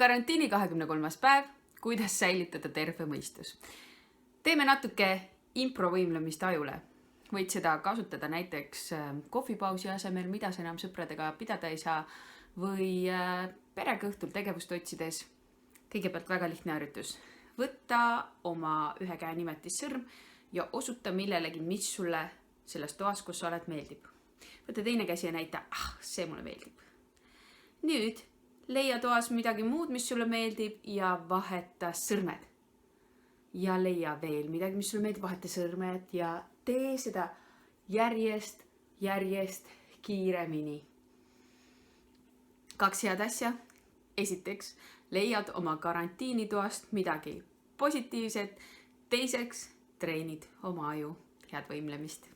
Karantiini 23. päev, kuidas säilitada terve mõistus. Teeme natuke improvõimlemist ajule. Võid seda kasutada näiteks kohvipausi asemel, mida sa enam sõpradega pidada ei saa, või perega õhtul tegevust otsides. Kõigepealt väga lihtne harjutus. Võtta oma ühe käe nimetissõrm ja osuta millelegi, mis sulle selles toas, kus sa oled, meeldib. Võta teine käsi ja näita, see mulle meeldib. Nüüd leia toas midagi muud, mis sulle meeldib ja vaheta sõrmed. Ja leia veel midagi, mis sulle meeldib, vaheta sõrmed ja tee seda järjest kiiremini. 2 head asja. Esiteks, leiad oma karantiinitoast midagi positiivset. Teiseks, treenid oma aju. Head võimlemist.